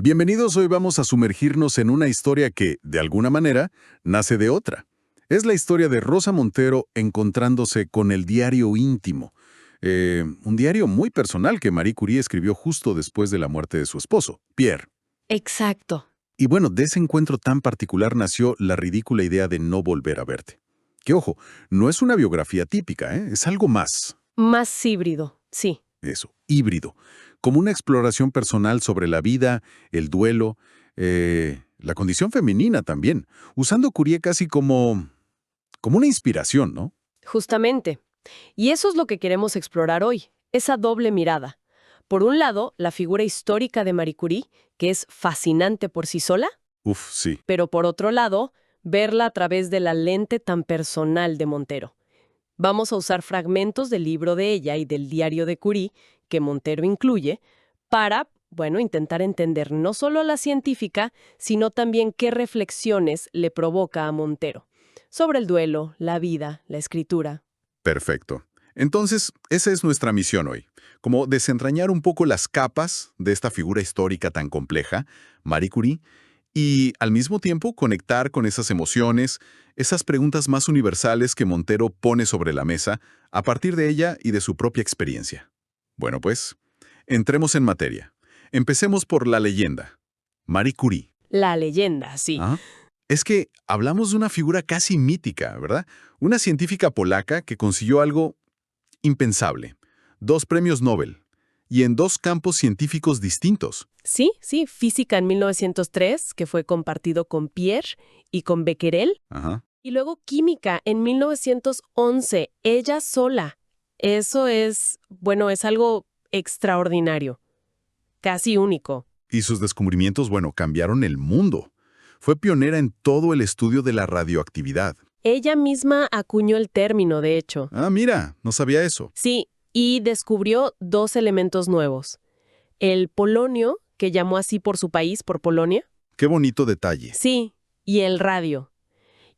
Bienvenidos, hoy vamos a sumergirnos en una historia que, de alguna manera, nace de otra. Es la historia de Rosa Montero encontrándose con el diario íntimo. Un diario muy personal que Marie Curie escribió justo después de la muerte de su esposo, Pierre. Exacto. Y bueno, de ese encuentro tan particular nació la ridícula idea de no volver a verte. Que ojo, no es una biografía típica, es algo más. Más híbrido, sí. Eso, híbrido, como una exploración personal sobre la vida, el duelo, la condición femenina también, usando Curie casi como una inspiración, ¿no? Justamente. Y eso es lo que queremos explorar hoy, esa doble mirada. Por un lado, la figura histórica de Marie Curie, que es fascinante por sí sola, Uf, sí. pero por otro lado, verla a través de la lente tan personal de Montero. Vamos a usar fragmentos del libro de ella y del diario de Curie, que Montero incluye, para, intentar entender no solo a la científica, sino también qué reflexiones le provoca a Montero sobre el duelo, la vida, la escritura. Perfecto. Entonces, esa es nuestra misión hoy, como desentrañar un poco las capas de esta figura histórica tan compleja, Marie Curie, y al mismo tiempo conectar con esas emociones, esas preguntas más universales que Montero pone sobre la mesa a partir de ella y de su propia experiencia. Bueno, pues, entremos en materia. Empecemos por la leyenda. Marie Curie. La leyenda, sí. ¿Ah? Es que hablamos de una figura casi mítica, ¿verdad? Una científica polaca que consiguió algo impensable. 2 premios Nobel. Y en 2 campos científicos distintos. Sí, física en 1903, que fue compartido con Pierre y con Becquerel, Ajá. y luego química en 1911, ella sola. Eso es algo extraordinario, casi único. Y sus descubrimientos, bueno, cambiaron el mundo. Fue pionera en todo el estudio de la radioactividad. Ella misma acuñó el término, de hecho. Ah, mira, no sabía eso. Sí, y descubrió 2 elementos nuevos. El polonio, que llamó así por su país, por Polonia. Qué bonito detalle. Sí, y el radio.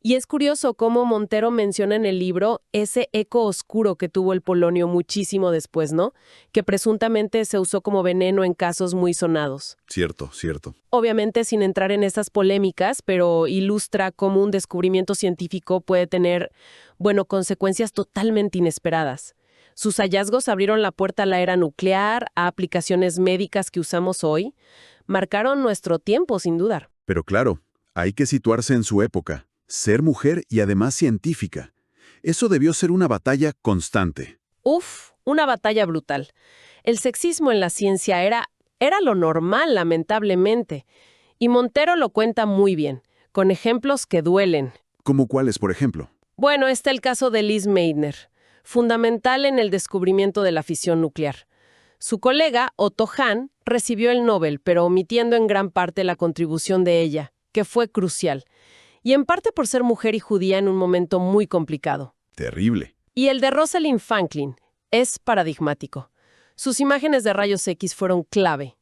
Y es curioso cómo Montero menciona en el libro ese eco oscuro que tuvo el polonio muchísimo después, ¿no? Que presuntamente se usó como veneno en casos muy sonados. Cierto, cierto. Obviamente sin entrar en esas polémicas, pero ilustra cómo un descubrimiento científico puede tener, consecuencias totalmente inesperadas. Sus hallazgos abrieron la puerta a la era nuclear, a aplicaciones médicas que usamos hoy. Marcaron nuestro tiempo, sin duda. Pero claro, hay que situarse en su época. Ser mujer y además científica. Eso debió ser una batalla constante. Uf, una batalla brutal. El sexismo en la ciencia era lo normal, lamentablemente. Y Montero lo cuenta muy bien, con ejemplos que duelen. ¿Cómo cuáles, por ejemplo? Bueno, está el caso de Lise Meitner, fundamental en el descubrimiento de la fisión nuclear. Su colega, Otto Hahn, recibió el Nobel, pero omitiendo en gran parte la contribución de ella, que fue crucial. Y en parte por ser mujer y judía en un momento muy complicado. Terrible. Y el de Rosalind Franklin es paradigmático. Sus imágenes de rayos X fueron clave,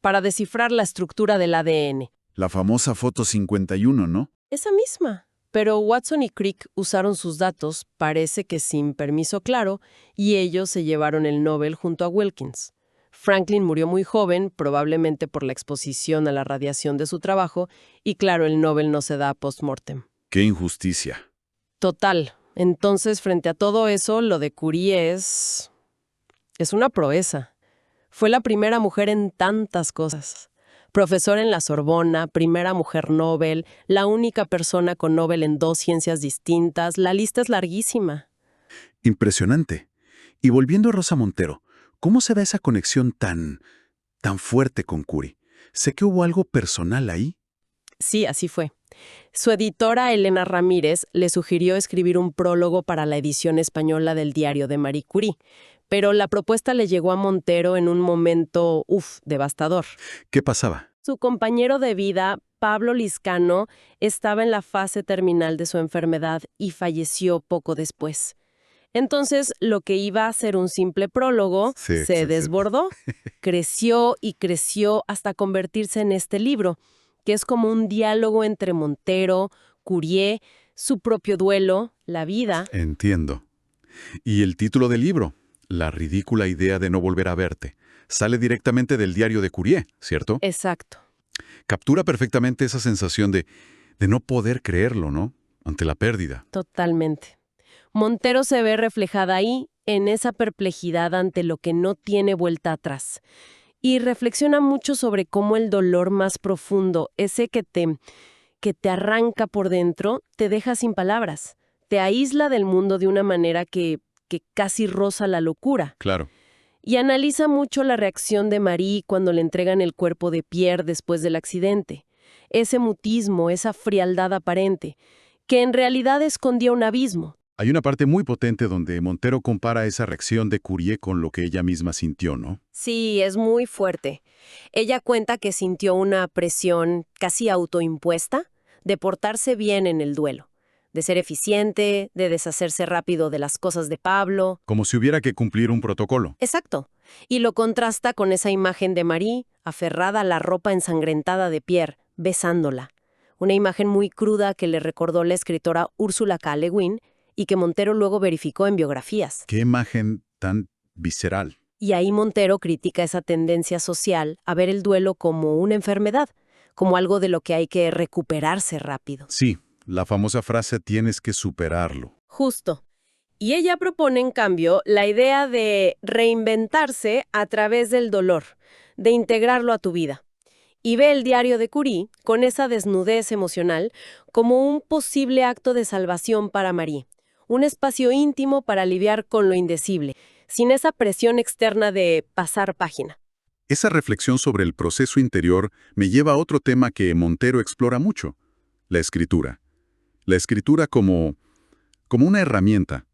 para descifrar la estructura del ADN. La famosa foto 51, ¿no? Esa misma. Pero Watson y Crick usaron sus datos, parece que sin permiso claro, y ellos se llevaron el Nobel junto a Wilkins. Franklin murió muy joven, probablemente por la exposición a la radiación de su trabajo, y claro, el Nobel no se da post-mortem. ¡Qué injusticia! Total. Entonces, frente a todo eso, lo de Curie es una proeza. Fue la primera mujer en tantas cosas. Profesora en la Sorbona, primera mujer Nobel, la única persona con Nobel en 2 ciencias distintas, la lista es larguísima. Impresionante. Y volviendo a Rosa Montero, ¿cómo se da esa conexión tan fuerte con Curie? Sé que hubo algo personal ahí. Sí, así fue. Su editora, Elena Ramírez, le sugirió escribir un prólogo para la edición española del diario de Marie Curie, pero la propuesta le llegó a Montero en un momento, devastador. ¿Qué pasaba? Su compañero de vida, Pablo Lizcano, estaba en la fase terminal de su enfermedad y falleció poco después. Entonces, lo que iba a ser un simple prólogo se desbordó. Creció y creció hasta convertirse en este libro, que es como un diálogo entre Montero, Curie, su propio duelo, la vida. Entiendo. ¿Y el título del libro? La ridícula idea de no volver a verte. sale directamente del diario de Curie, ¿cierto? Exacto. Captura perfectamente esa sensación de no poder creerlo, ¿no? Ante la pérdida. Totalmente. Montero se ve reflejada ahí, en esa perplejidad ante lo que no tiene vuelta atrás. Y reflexiona mucho sobre cómo el dolor más profundo, ese que te arranca por dentro, te deja sin palabras. Te aísla del mundo de una manera que casi roza la locura. Claro. Y analiza mucho la reacción de Marie cuando le entregan el cuerpo de Pierre después del accidente. Ese mutismo, esa frialdad aparente, que en realidad escondía un abismo. Hay una parte muy potente donde Montero compara esa reacción de Curie con lo que ella misma sintió, ¿no? Sí, es muy fuerte. Ella cuenta que sintió una presión casi autoimpuesta de portarse bien en el duelo, de ser eficiente, de deshacerse rápido de las cosas de Pablo. Como si hubiera que cumplir un protocolo. Exacto. Y lo contrasta con esa imagen de Marie, aferrada a la ropa ensangrentada de Pierre, besándola. Una imagen muy cruda que le recordó la escritora Ursula K. Le Guin y que Montero luego verificó en biografías. Qué imagen tan visceral. Y ahí Montero critica esa tendencia social a ver el duelo como una enfermedad, como algo de lo que hay que recuperarse rápido. Sí, la famosa frase tienes que superarlo. Justo. Y ella propone, en cambio, la idea de reinventarse a través del dolor, de integrarlo a tu vida. Y ve el diario de Curie, con esa desnudez emocional, como un posible acto de salvación para Marie, un espacio íntimo para lidiar con lo indecible, sin esa presión externa de pasar página. Esa reflexión sobre el proceso interior me lleva a otro tema que Montero explora mucho, la escritura. La escritura como una herramienta,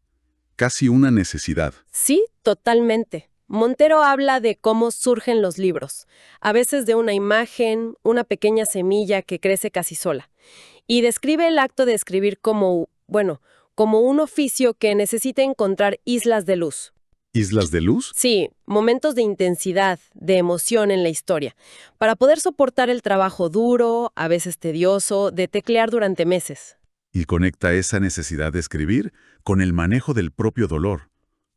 casi una necesidad. Sí, totalmente. Montero habla de cómo surgen los libros, a veces de una imagen, una pequeña semilla que crece casi sola, y describe el acto de escribir como, como un oficio que necesita encontrar islas de luz. ¿Islas de luz? Sí, momentos de intensidad, de emoción en la historia, para poder soportar el trabajo duro, a veces tedioso, de teclear durante meses. Y conecta esa necesidad de escribir con el manejo del propio dolor,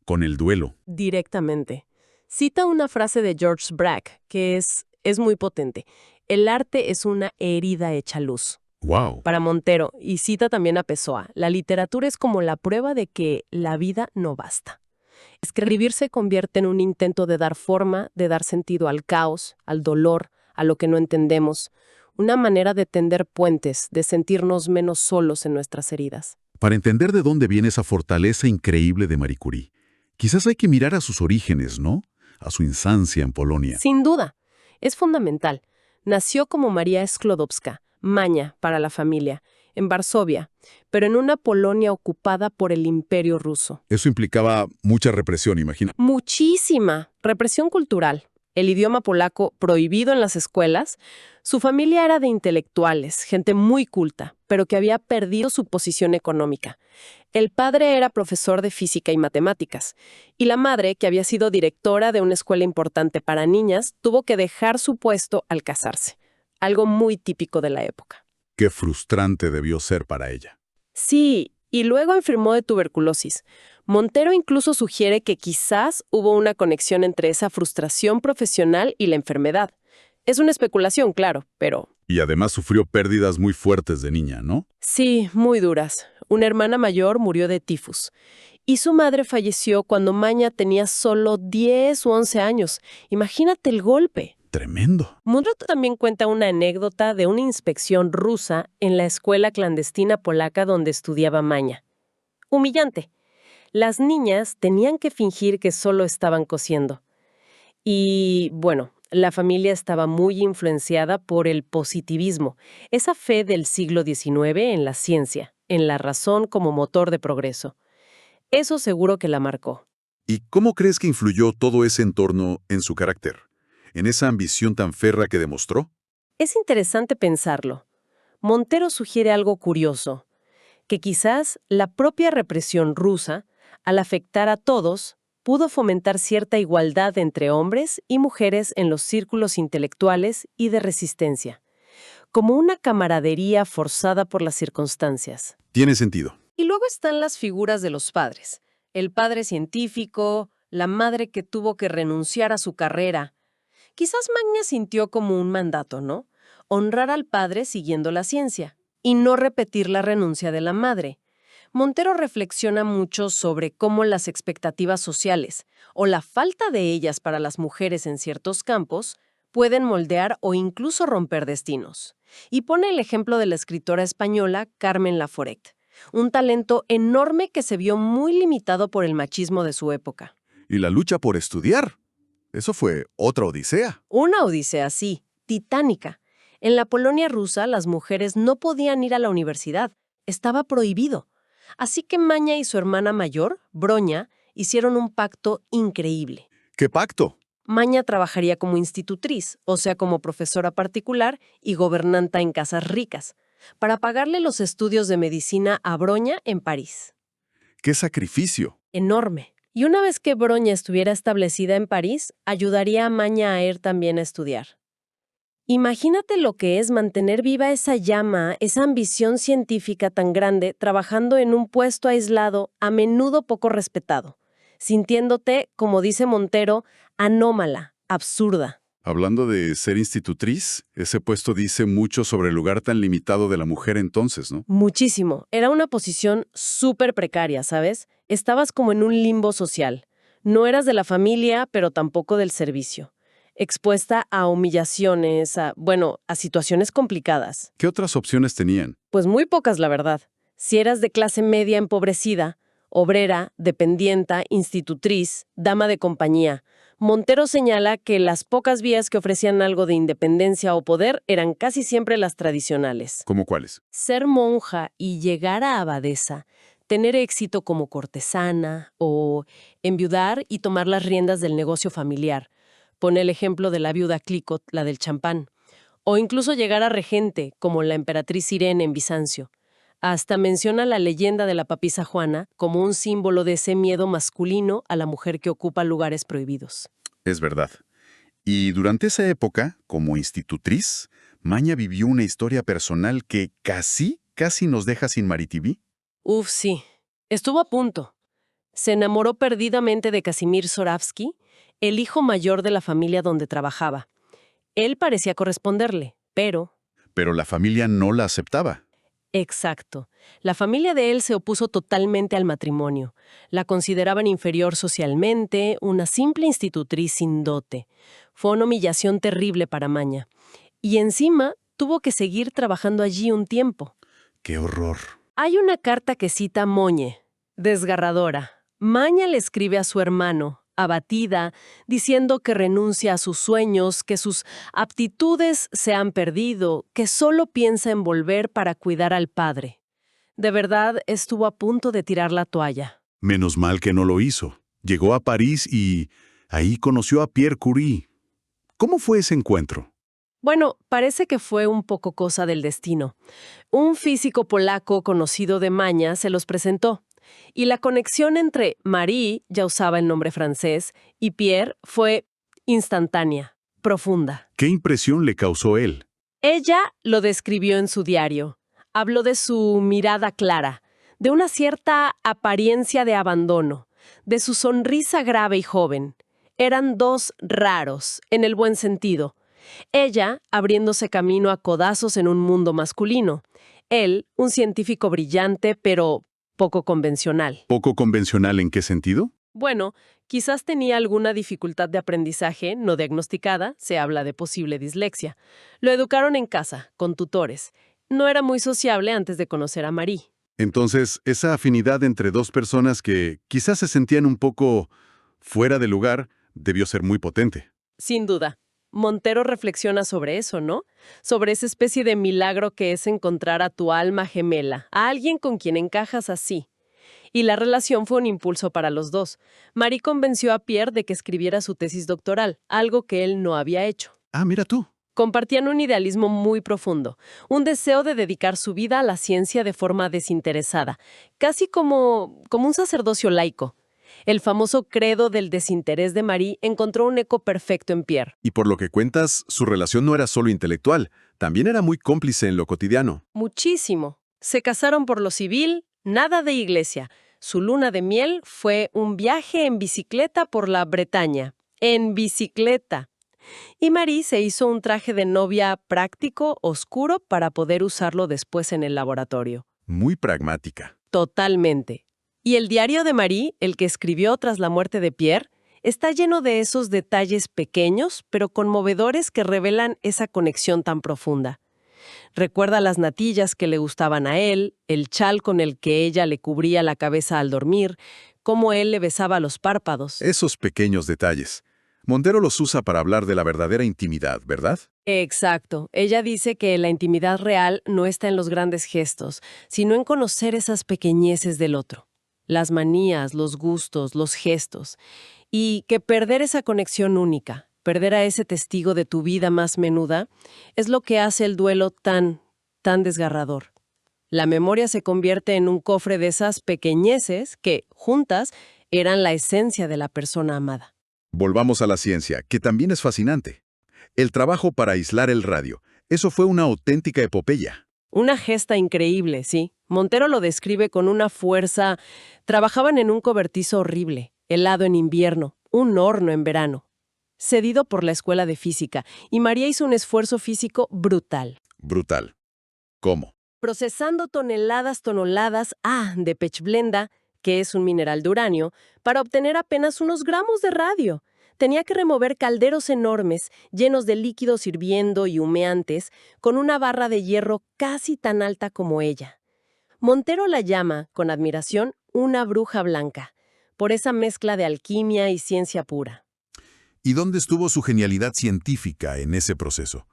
con el duelo. Directamente. Cita una frase de George Braque que es muy potente. El arte es una herida hecha luz. ¡Wow! Para Montero, y cita también a Pessoa, la literatura es como la prueba de que la vida no basta. Escribir se convierte en un intento de dar forma, de dar sentido al caos, al dolor, a lo que no entendemos. Una manera de tender puentes, de sentirnos menos solos en nuestras heridas. Para entender de dónde viene esa fortaleza increíble de Marie Curie, quizás hay que mirar a sus orígenes, ¿no? A su infancia en Polonia. Sin duda, es fundamental. Nació como María Sklodowska, maña para la familia, en Varsovia, pero en una Polonia ocupada por el Imperio ruso. Eso implicaba mucha represión, imagina. Muchísima represión cultural. El idioma polaco prohibido en las escuelas. Su familia era de intelectuales, gente muy culta, pero que había perdido su posición económica. El padre era profesor de física y matemáticas, y la madre, que había sido directora de una escuela importante para niñas, tuvo que dejar su puesto al casarse. Algo muy típico de la época. Qué frustrante debió ser para ella. Sí, y luego enfermó de tuberculosis. Montero incluso sugiere que quizás hubo una conexión entre esa frustración profesional y la enfermedad. Es una especulación, claro, pero... Y además sufrió pérdidas muy fuertes de niña, ¿no? Sí, muy duras. Una hermana mayor murió de tifus. Y su madre falleció cuando Maña tenía solo 10 u 11 años. Imagínate el golpe. Tremendo. Montero también cuenta una anécdota de una inspección rusa en la escuela clandestina polaca donde estudiaba Maña. Humillante. Las niñas tenían que fingir que solo estaban cosiendo. Y, la familia estaba muy influenciada por el positivismo, esa fe del siglo XIX en la ciencia, en la razón como motor de progreso. Eso seguro que la marcó. ¿Y cómo crees que influyó todo ese entorno en su carácter? ¿En esa ambición tan férrea que demostró? Es interesante pensarlo. Montero sugiere algo curioso, que quizás la propia represión rusa, al afectar a todos, pudo fomentar cierta igualdad entre hombres y mujeres en los círculos intelectuales y de resistencia, como una camaradería forzada por las circunstancias. Tiene sentido. Y luego están las figuras de los padres. El padre científico, la madre que tuvo que renunciar a su carrera. Quizás Magna sintió como un mandato, ¿no? Honrar al padre siguiendo la ciencia y no repetir la renuncia de la madre. Montero reflexiona mucho sobre cómo las expectativas sociales, o la falta de ellas para las mujeres en ciertos campos, pueden moldear o incluso romper destinos. Y pone el ejemplo de la escritora española Carmen Laforet, un talento enorme que se vio muy limitado por el machismo de su época. Y la lucha por estudiar. Eso fue otra odisea. Una odisea, sí, titánica. En la Polonia rusa, las mujeres no podían ir a la universidad. Estaba prohibido. Así que Maña y su hermana mayor, Broña, hicieron un pacto increíble. ¿Qué pacto? Maña trabajaría como institutriz, o sea, como profesora particular y gobernanta en casas ricas, para pagarle los estudios de medicina a Broña en París. ¡Qué sacrificio! Enorme. Y una vez que Broña estuviera establecida en París, ayudaría a Maña a ir también a estudiar. Imagínate lo que es mantener viva esa llama, esa ambición científica tan grande, trabajando en un puesto aislado, a menudo poco respetado, sintiéndote, como dice Montero, anómala, absurda. Hablando de ser institutriz, ese puesto dice mucho sobre el lugar tan limitado de la mujer entonces, ¿no? Muchísimo. Era una posición súper precaria, ¿sabes? Estabas como en un limbo social. No eras de la familia, pero tampoco del servicio. Expuesta a humillaciones, a situaciones complicadas. ¿Qué otras opciones tenían? Pues muy pocas, la verdad. Si eras de clase media empobrecida, obrera, dependienta, institutriz, dama de compañía. Montero señala que las pocas vías que ofrecían algo de independencia o poder eran casi siempre las tradicionales. ¿Cómo cuáles? Ser monja y llegar a abadesa, tener éxito como cortesana o enviudar y tomar las riendas del negocio familiar. Pone el ejemplo de la viuda Clicot, la del champán. O incluso llegar a regente, como la emperatriz Irene en Bizancio. Hasta menciona la leyenda de la papisa Juana como un símbolo de ese miedo masculino a la mujer que ocupa lugares prohibidos. Es verdad. Y durante esa época, como institutriz, Maña vivió una historia personal que casi nos deja sin Maritiví. Uf, sí. Estuvo a punto. Se enamoró perdidamente de Casimir Zoravsky, el hijo mayor de la familia donde trabajaba. Él parecía corresponderle, pero... Pero la familia no la aceptaba. Exacto. La familia de él se opuso totalmente al matrimonio. La consideraban inferior socialmente, una simple institutriz sin dote. Fue una humillación terrible para Maña. Y encima tuvo que seguir trabajando allí un tiempo. ¡Qué horror! Hay una carta que cita Moñe, desgarradora. Maña le escribe a su hermano, abatida, diciendo que renuncia a sus sueños, que sus aptitudes se han perdido, que solo piensa en volver para cuidar al padre. De verdad, estuvo a punto de tirar la toalla. Menos mal que no lo hizo. Llegó a París y ahí conoció a Pierre Curie. ¿Cómo fue ese encuentro? Bueno, parece que fue un poco cosa del destino. Un físico polaco conocido de Maña se los presentó. Y la conexión entre Marie, ya usaba el nombre francés, y Pierre fue instantánea, profunda. ¿Qué impresión le causó él? Ella lo describió en su diario. Habló de su mirada clara, de una cierta apariencia de abandono, de su sonrisa grave y joven. Eran dos raros, en el buen sentido. Ella, abriéndose camino a codazos en un mundo masculino. Él, un científico brillante, pero poco convencional. ¿Poco convencional en qué sentido? Bueno, quizás tenía alguna dificultad de aprendizaje no diagnosticada, se habla de posible dislexia. Lo educaron en casa, con tutores. No era muy sociable antes de conocer a Marie. Entonces, esa afinidad entre dos personas que quizás se sentían un poco fuera de lugar debió ser muy potente. Sin duda. Montero reflexiona sobre eso, ¿no? Sobre esa especie de milagro que es encontrar a tu alma gemela, a alguien con quien encajas así. Y la relación fue un impulso para los dos. Marie convenció a Pierre de que escribiera su tesis doctoral, algo que él no había hecho. Ah, mira tú. Compartían un idealismo muy profundo, un deseo de dedicar su vida a la ciencia de forma desinteresada, casi como un sacerdocio laico. El famoso credo del desinterés de Marie encontró un eco perfecto en Pierre. Y por lo que cuentas, su relación no era solo intelectual, también era muy cómplice en lo cotidiano. Muchísimo. Se casaron por lo civil, nada de iglesia. Su luna de miel fue un viaje en bicicleta por la Bretaña. En bicicleta. Y Marie se hizo un traje de novia práctico, oscuro, para poder usarlo después en el laboratorio. Muy pragmática. Totalmente. Y el diario de Marie, el que escribió tras la muerte de Pierre, está lleno de esos detalles pequeños, pero conmovedores que revelan esa conexión tan profunda. Recuerda las natillas que le gustaban a él, el chal con el que ella le cubría la cabeza al dormir, cómo él le besaba los párpados. Esos pequeños detalles. Montero los usa para hablar de la verdadera intimidad, ¿verdad? Exacto. Ella dice que la intimidad real no está en los grandes gestos, sino en conocer esas pequeñeces del otro. Las manías, los gustos, los gestos. Y que perder esa conexión única, perder a ese testigo de tu vida más menuda, es lo que hace el duelo tan desgarrador. La memoria se convierte en un cofre de esas pequeñeces que, juntas, eran la esencia de la persona amada. Volvamos a la ciencia, que también es fascinante. El trabajo para aislar el radio. Eso fue una auténtica epopeya. Una gesta increíble, sí. Montero lo describe con una fuerza. Trabajaban en un cobertizo horrible, helado en invierno, un horno en verano. Cedido por la escuela de física, y María hizo un esfuerzo físico brutal. Brutal. ¿Cómo? Procesando toneladas de pechblenda, que es un mineral de uranio, para obtener apenas unos gramos de radio. Tenía que remover calderos enormes, llenos de líquidos hirviendo y humeantes, con una barra de hierro casi tan alta como ella. Montero la llama, con admiración, una bruja blanca, por esa mezcla de alquimia y ciencia pura. ¿Y dónde estuvo su genialidad científica en ese proceso?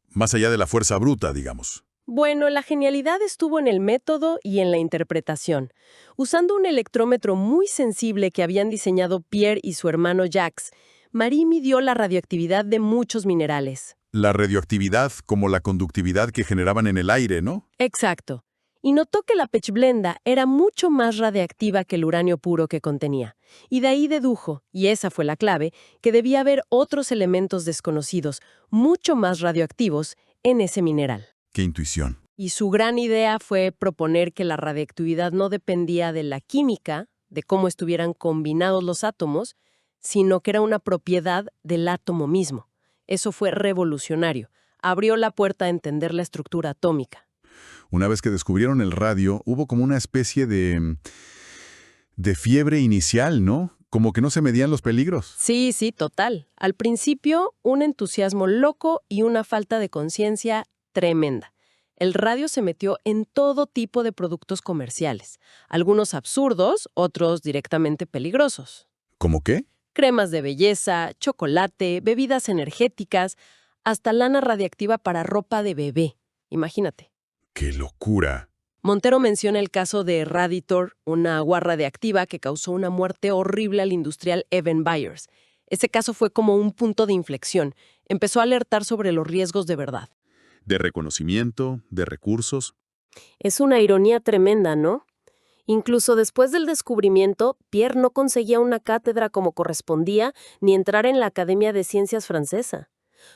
Más allá de la fuerza bruta, digamos. Bueno, la genialidad estuvo en el método y en la interpretación. Usando un electrómetro muy sensible que habían diseñado Pierre y su hermano Jacques, Marie midió la radioactividad de muchos minerales. La radioactividad como la conductividad que generaban en el aire, ¿no? Exacto. Y notó que la pechblenda era mucho más radiactiva que el uranio puro que contenía. Y de ahí dedujo, y esa fue la clave, que debía haber otros elementos desconocidos, mucho más radioactivos, en ese mineral. ¡Qué intuición! Y su gran idea fue proponer que la radiactividad no dependía de la química, de cómo estuvieran combinados los átomos, sino que era una propiedad del átomo mismo. Eso fue revolucionario. Abrió la puerta a entender la estructura atómica. Una vez que descubrieron el radio, hubo como una especie de fiebre inicial, ¿no? Como que no se medían los peligros. Sí, total. Al principio, un entusiasmo loco y una falta de conciencia tremenda. El radio se metió en todo tipo de productos comerciales, algunos absurdos, otros directamente peligrosos. ¿Cómo qué? Cremas de belleza, chocolate, bebidas energéticas, hasta lana radiactiva para ropa de bebé. Imagínate. ¡Qué locura! Montero menciona el caso de Raditor, una agua radiactiva que causó una muerte horrible al industrial Evan Byers. Ese caso fue como un punto de inflexión. Empezó a alertar sobre los riesgos de verdad. De reconocimiento, de recursos. Es una ironía tremenda, ¿no? Incluso después del descubrimiento, Pierre no conseguía una cátedra como correspondía ni entrar en la Academia de Ciencias francesa.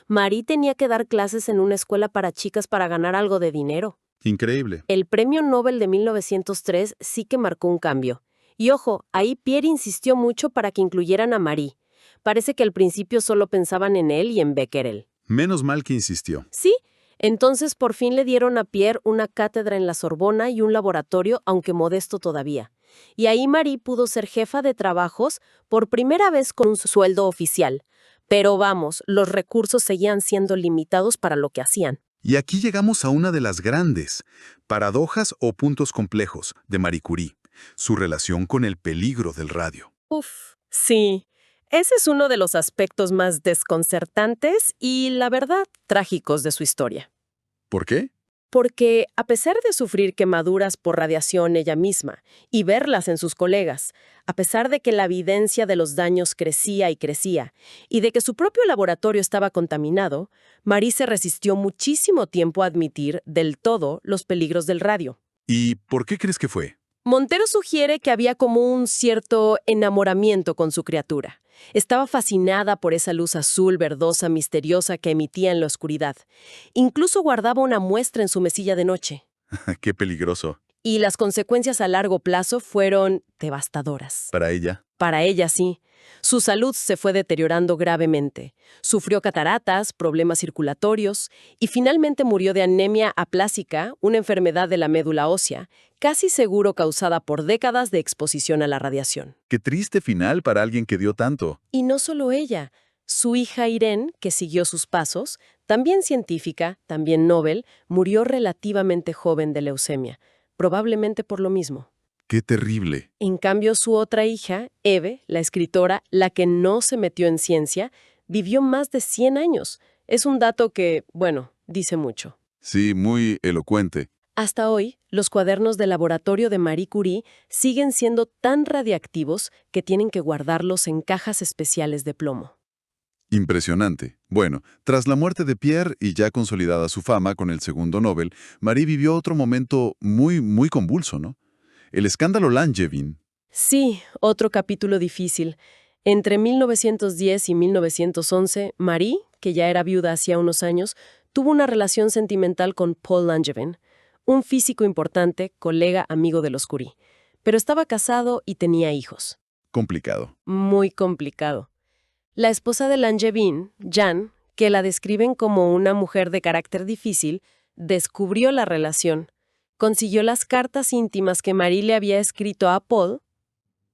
Marie tenía que dar clases en una escuela para chicas para ganar algo de dinero. Increíble. El Premio Nobel de 1903 sí que marcó un cambio. Y ojo, ahí Pierre insistió mucho para que incluyeran a Marie. Parece que al principio solo pensaban en él y en Becquerel. Menos mal que insistió. Sí. Entonces, por fin le dieron a Pierre una cátedra en la Sorbona y un laboratorio, aunque modesto todavía. Y ahí Marie pudo ser jefa de trabajos por primera vez con un sueldo oficial. Pero vamos, los recursos seguían siendo limitados para lo que hacían. Y aquí llegamos a una de las grandes paradojas o puntos complejos de Marie Curie, su relación con el peligro del radio. Sí. Ese es uno de los aspectos más desconcertantes y, la verdad, trágicos de su historia. ¿Por qué? Porque, a pesar de sufrir quemaduras por radiación ella misma y verlas en sus colegas, a pesar de que la evidencia de los daños crecía y de que su propio laboratorio estaba contaminado, Marie se resistió muchísimo tiempo a admitir del todo los peligros del radio. ¿Y por qué crees que fue? Montero sugiere que había como un cierto enamoramiento con su criatura. Estaba fascinada por esa luz azul, verdosa, misteriosa que emitía en la oscuridad. Incluso guardaba una muestra en su mesilla de noche. ¡Qué peligroso! Y las consecuencias a largo plazo fueron devastadoras. Para ella. Para ella sí. Su salud se fue deteriorando gravemente. Sufrió cataratas, problemas circulatorios y finalmente murió de anemia aplásica, una enfermedad de la médula ósea, casi seguro causada por décadas de exposición a la radiación. Qué triste final para alguien que dio tanto. Y no solo ella. Su hija Irene, que siguió sus pasos, también científica, también Nobel, murió relativamente joven de leucemia, probablemente por lo mismo. Qué terrible. En cambio, su otra hija, Eve, la escritora, la que no se metió en ciencia, vivió más de 100 años. Es un dato que, bueno, dice mucho. Sí, muy elocuente. Hasta hoy, los cuadernos de laboratorio de Marie Curie siguen siendo tan radiactivos que tienen que guardarlos en cajas especiales de plomo. Impresionante. Bueno, tras la muerte de Pierre y ya consolidada su fama con el segundo Nobel, Marie vivió otro momento muy convulso, ¿no? El escándalo Langevin. Sí, otro capítulo difícil. Entre 1910 y 1911, Marie, que ya era viuda hacía unos años, tuvo una relación sentimental con Paul Langevin, un físico importante, colega, amigo de los Curie. Pero estaba casado y tenía hijos. Complicado. Muy complicado. La esposa de Langevin, Jeanne, que la describen como una mujer de carácter difícil, descubrió la relación. Consiguió las cartas íntimas que Marie le había escrito a Paul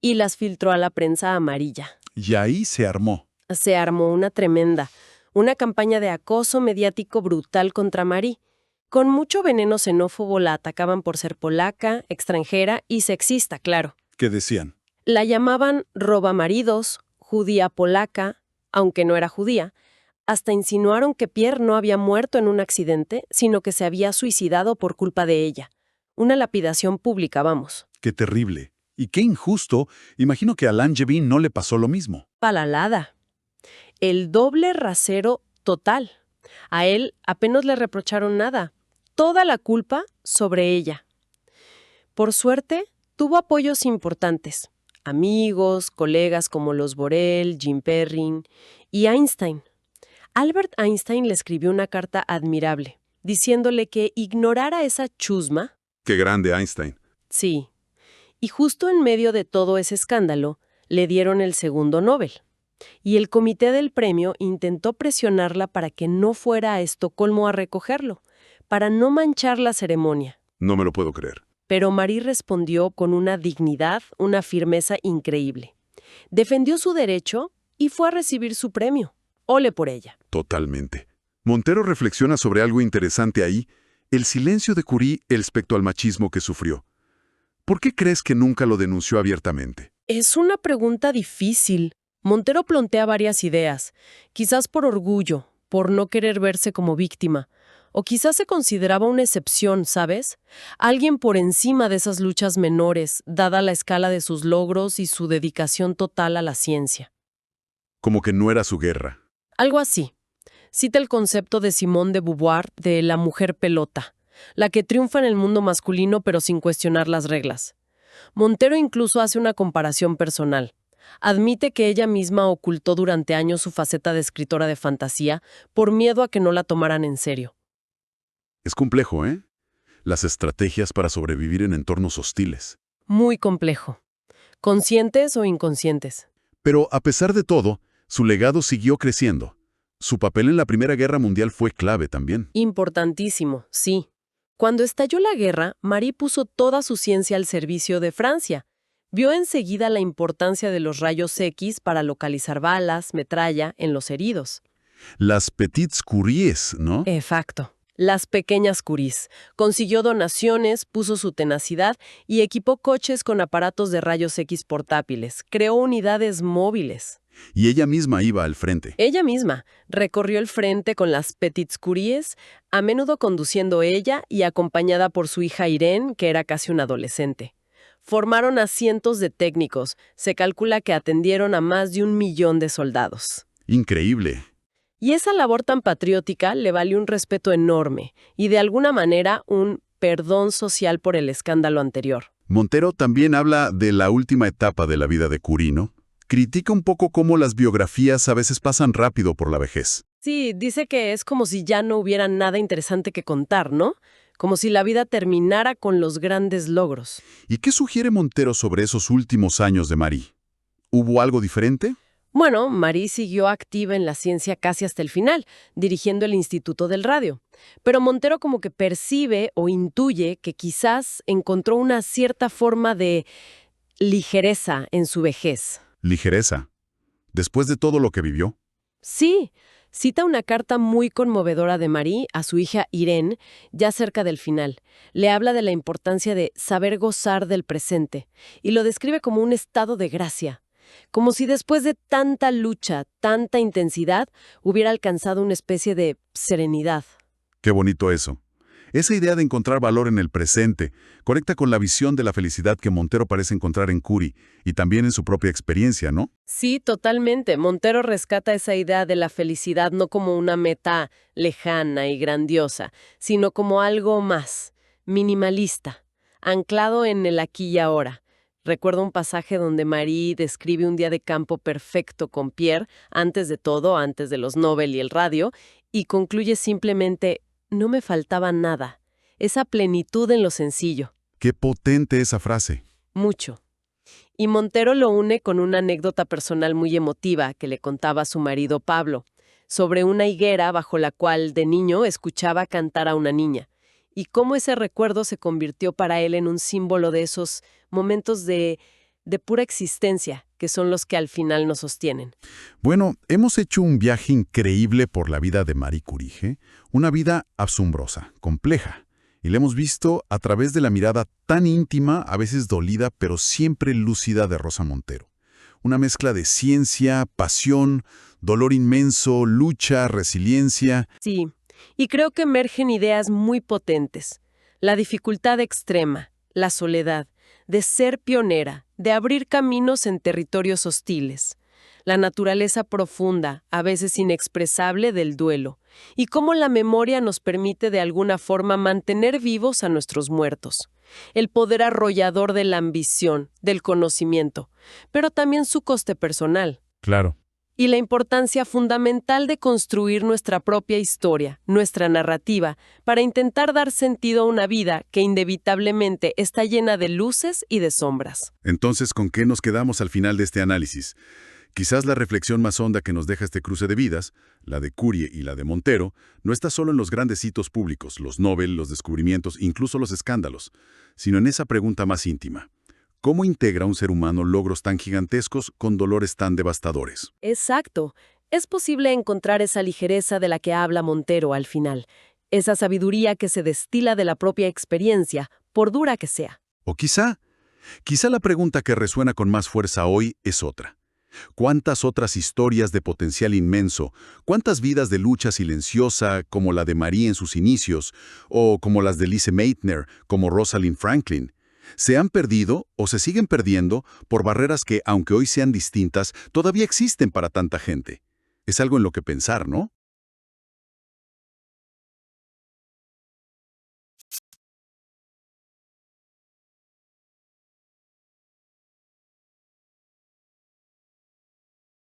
y las filtró a la prensa amarilla. Y ahí se armó. Se armó una campaña de acoso mediático brutal contra Marie. Con mucho veneno xenófobo la atacaban por ser polaca, extranjera y sexista, claro. ¿Qué decían? La llamaban robamaridos, judía polaca, aunque no era judía. Hasta insinuaron que Pierre no había muerto en un accidente, sino que se había suicidado por culpa de ella. Una lapidación pública, vamos. Qué terrible. Y qué injusto. Imagino que a Langevin no le pasó lo mismo. Palalada. El doble rasero total. A él apenas le reprocharon nada. Toda la culpa sobre ella. Por suerte, tuvo apoyos importantes. Amigos, colegas como los Borel, Jim Perrin y Einstein. Albert Einstein le escribió una carta admirable, diciéndole que ignorara esa chusma. Qué grande Einstein. Sí. Y justo en medio de todo ese escándalo, le dieron el segundo Nobel. Y el comité del premio intentó presionarla para que no fuera a Estocolmo a recogerlo, para no manchar la ceremonia. No me lo puedo creer. Pero Marie respondió con una dignidad, una firmeza increíble. Defendió su derecho y fue a recibir su premio. Ole por ella. Totalmente. Montero reflexiona sobre algo interesante ahí, el silencio de Curie respecto al machismo que sufrió. ¿Por qué crees que nunca lo denunció abiertamente? Es una pregunta difícil. Montero plantea varias ideas, quizás por orgullo, por no querer verse como víctima, o quizás se consideraba una excepción, ¿sabes? Alguien por encima de esas luchas menores, dada la escala de sus logros y su dedicación total a la ciencia. Como que no era su guerra. Algo así. Cita el concepto de Simone de Beauvoir de la mujer pelota, la que triunfa en el mundo masculino pero sin cuestionar las reglas. Montero incluso hace una comparación personal. Admite que ella misma ocultó durante años su faceta de escritora de fantasía por miedo a que no la tomaran en serio. Es complejo, ¿eh? Las estrategias para sobrevivir en entornos hostiles. Muy complejo. Conscientes o inconscientes. Pero a pesar de todo, su legado siguió creciendo. Su papel en la Primera Guerra Mundial fue clave también. Importantísimo, sí. Cuando estalló la guerra, Marie puso toda su ciencia al servicio de Francia. Vio enseguida la importancia de los rayos X para localizar balas, metralla en los heridos. Las petites Curies, ¿no? Exacto. Las pequeñas Curies. Consiguió donaciones, puso su tenacidad y equipó coches con aparatos de rayos X portátiles. Creó unidades móviles. Y ella misma iba al frente. Ella misma recorrió el frente con las petites Curies, a menudo conduciendo ella y acompañada por su hija Irene, que era casi una adolescente. Formaron a cientos de técnicos. Se calcula que atendieron a más de 1 millón de soldados. Increíble. Y esa labor tan patriótica le valió un respeto enorme y de alguna manera un perdón social por el escándalo anterior. Montero también habla de la última etapa de la vida de Curie, ¿no? Critica un poco cómo las biografías a veces pasan rápido por la vejez. Sí, dice que es como si ya no hubiera nada interesante que contar, ¿no? como si la vida terminara con los grandes logros. ¿Y qué sugiere Montero sobre esos últimos años de Marie? ¿Hubo algo diferente? Bueno, Marie siguió activa en la ciencia casi hasta el final, dirigiendo el Instituto del Radio. Pero Montero como que percibe o intuye que quizás encontró una cierta forma de ligereza en su vejez. Ligereza. Después de todo lo que vivió. Sí, cita una carta muy conmovedora de Marie a su hija Irene, ya cerca del final. Le habla de la importancia de saber gozar del presente y lo describe como un estado de gracia. Como si después de tanta lucha, tanta intensidad, hubiera alcanzado una especie de serenidad. Qué bonito eso. Esa idea de encontrar valor en el presente conecta con la visión de la felicidad que Montero parece encontrar en Curie y también en su propia experiencia, ¿no? Sí, totalmente. Montero rescata esa idea de la felicidad no como una meta lejana y grandiosa, sino como algo más, minimalista, anclado en el aquí y ahora. Recuerdo un pasaje donde Marie describe un día de campo perfecto con Pierre, antes de todo, antes de los Nobel y el radio, y concluye simplemente: no me faltaba nada. Esa plenitud en lo sencillo. Qué potente esa frase. Mucho. Y Montero lo une con una anécdota personal muy emotiva que le contaba a su marido Pablo, sobre una higuera bajo la cual de niño escuchaba cantar a una niña, y cómo ese recuerdo se convirtió para él en un símbolo de esos momentos de pura existencia, que son los que al final nos sostienen. Bueno, hemos hecho un viaje increíble por la vida de Marie Curie, ¿eh? Una vida asombrosa, compleja, y la hemos visto a través de la mirada tan íntima, a veces dolida, pero siempre lúcida de Rosa Montero. Una mezcla de ciencia, pasión, dolor inmenso, lucha, resiliencia. Sí, y creo que emergen ideas muy potentes. La dificultad extrema, la soledad, de ser pionera, de abrir caminos en territorios hostiles, la naturaleza profunda, a veces inexpresable, del duelo, y cómo la memoria nos permite de alguna forma mantener vivos a nuestros muertos, el poder arrollador de la ambición, del conocimiento, pero también su coste personal. Claro. Y la importancia fundamental de construir nuestra propia historia, nuestra narrativa, para intentar dar sentido a una vida que inevitablemente está llena de luces y de sombras. Entonces, ¿con qué nos quedamos al final de este análisis? Quizás la reflexión más honda que nos deja este cruce de vidas, la de Curie y la de Montero, no está solo en los grandes hitos públicos, los Nobel, los descubrimientos, incluso los escándalos, sino en esa pregunta más íntima. ¿Cómo integra un ser humano logros tan gigantescos con dolores tan devastadores? Exacto. Es posible encontrar esa ligereza de la que habla Montero al final, esa sabiduría que se destila de la propia experiencia, por dura que sea. O quizá la pregunta que resuena con más fuerza hoy es otra. ¿Cuántas otras historias de potencial inmenso, cuántas vidas de lucha silenciosa como la de Marie en sus inicios, o como las de Lise Meitner, como Rosalind Franklin, se han perdido o se siguen perdiendo por barreras que, aunque hoy sean distintas, todavía existen para tanta gente? Es algo en lo que pensar, ¿no?